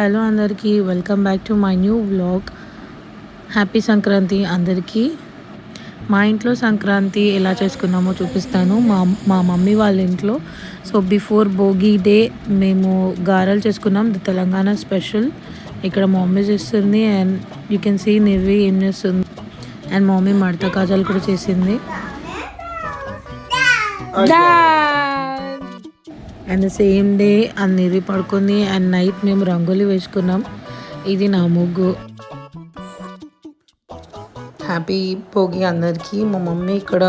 Hello అందరికీ, welcome back to my new vlog. Happy Sankranti అందరికీ. మా ఇంట్లో సంక్రాంతి ఎలా చేసుకున్నామో చూపిస్తాను. మా మమ్మీ వాళ్ళ ఇంట్లో బిఫోర్ భోగి డే మేము గారెలు చేసుకున్నాం. తెలంగాణ స్పెషల్. ఇక్కడ మా మమ్మీ చేస్తుంది and you can see Nirvi ఏం చేస్తుంది. అండ్ మా మమ్మీ మడత కాజాలు కూడా చేసింది. అండ్ సేమ్ డే అన్నిది పడుకుంది అండ్ నైట్ మేము రంగోలీ వేసుకున్నాం. ఇది నా ముగ్గు. హ్యాపీ భోగి అందరికీ. మా మమ్మీ ఇక్కడ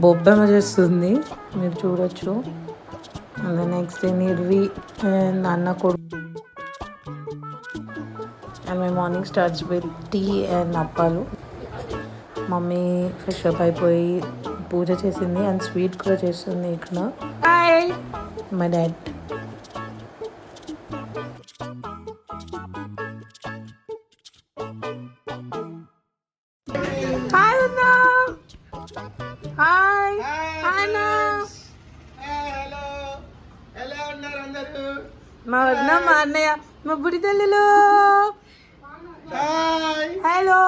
బొబ్బెమ్మ చేస్తుంది, మీరు చూడొచ్చు. And next day Nirvi and అన్న కొడుకు. And my morning starts with tea and అప్పాలు. మమ్మీ ఫ్రెష్ అప్ అయిపోయి పూజ చేసింది అండ్ స్వీట్ కూడా చేస్తుంది ఇక్కడ. My dad. హాయ్ అన్నా. హాయ్ అన్నా. హలో, ఎలా ఉన్నారు అందరూ? మా వదిన, మా అన్నయ్య, మా బుడి తల్లులు. హలో.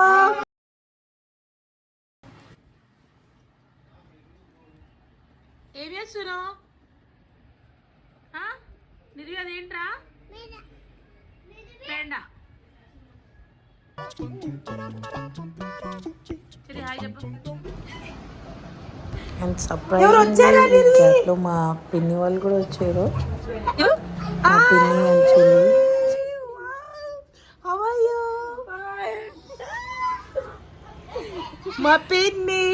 ఏం చేస్తున్నావు? నిర్వి అదేంట్రా? పేండా. సరే హాయ్ చెప్పు. అండ్ సర్ప్రైజ్ లో మా పిన్ని వాళ్ళు కూడా వచ్చారు. మా పిన్ని అండ్ చెల్లి. మా పిన్ని,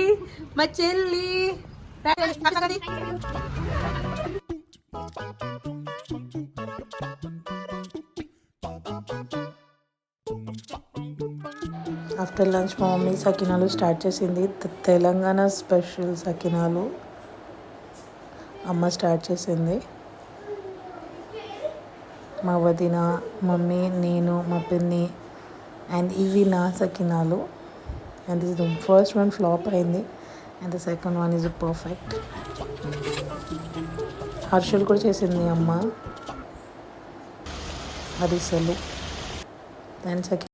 మా చెల్లి. ఆఫ్టర్ లంచ్ మా మమ్మీ సకినాలు స్టార్ట్ చేసింది. తెలంగాణ స్పెషల్ సకినాలు అమ్మ స్టార్ట్ చేసింది. మా వదిన, మమ్మీ, నేను, మా పిన్ని అండ్ ఇవి నా సకినాలు. And this the first one flop అయింది and the second one is perfect. హర్షులు కూడా చేసింది అమ్మ. అరిసెలు అండ్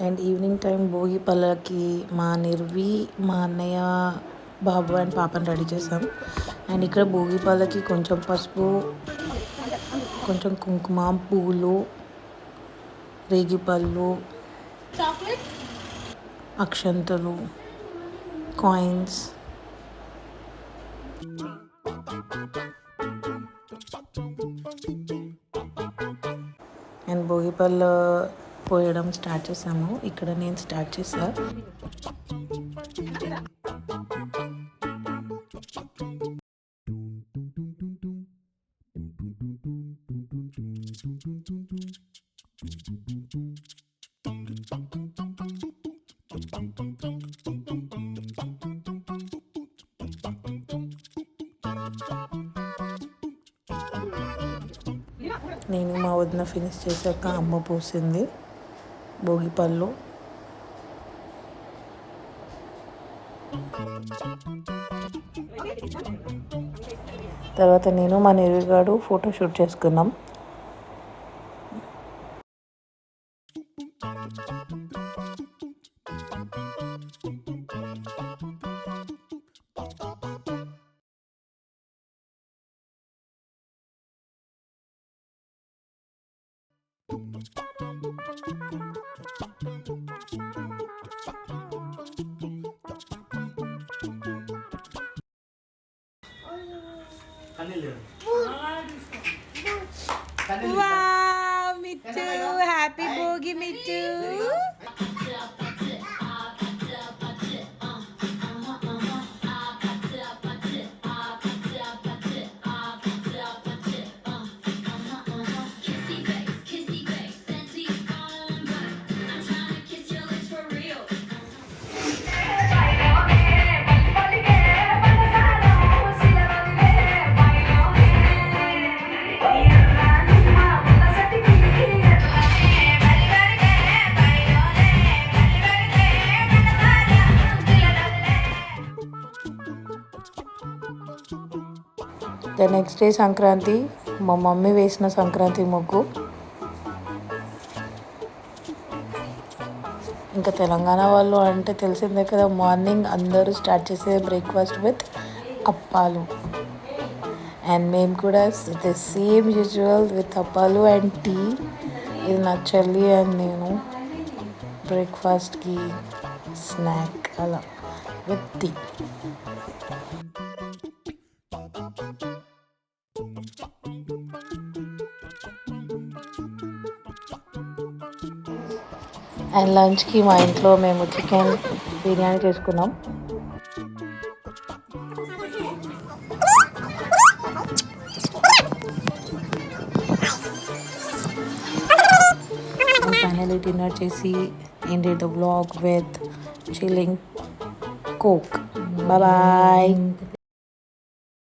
అండ్ ఈవినింగ్ టైం భోగి పళ్ళకి మా నిర్వి, మా అన్నయ్య, బాబు అండ్ పాపని రెడీ చేసాం. అండ్ ఇక్కడ భోగి పళ్ళకి కొంచెం పసుపు, కొంచెం కుంకుమ, పువ్వులు, రేగిపళ్ళు, అక్షంతలు, కాయిన్స్ అండ్ భోగిపళ్ళు పోయడం స్టార్ట్ చేసాము. ఇక్కడ నేను స్టార్ట్ చేసా. నేను మా వదిన ఫినిష్ చేశాక అమ్మ పోసింది భోగిపళ్ళు. తర్వాత నేను మా నిర్విగాడు ఫోటోషూట్ చేసుకున్నాం. Wow, Mittu! Happy Bogi, Mittu! The next day Sankranti, మా మమ్మీ వేసిన సంక్రాంతి ముగ్గు. ఇంకా తెలంగాణ వాళ్ళు అంటే తెలిసిందే కదా, మార్నింగ్ అందరూ స్టార్ట్ చేసే బ్రేక్ఫాస్ట్ విత్ అప్పాలు. అండ్ మేము కూడా ద సేమ్ యూజువల్ విత్ అప్పాలు అండ్ టీ. ఇది నా చెల్లి అండ్ నేను బ్రేక్ఫాస్ట్కి స్నాక్ అలా విత్ టీ. అండ్ లంచ్కి మా ఇంట్లో మేము చికెన్ బిర్యానీ చేసుకున్నాం. ఫైనలీ డిన్నర్ చేసి ended the vlog with chilling coke. Bye bye.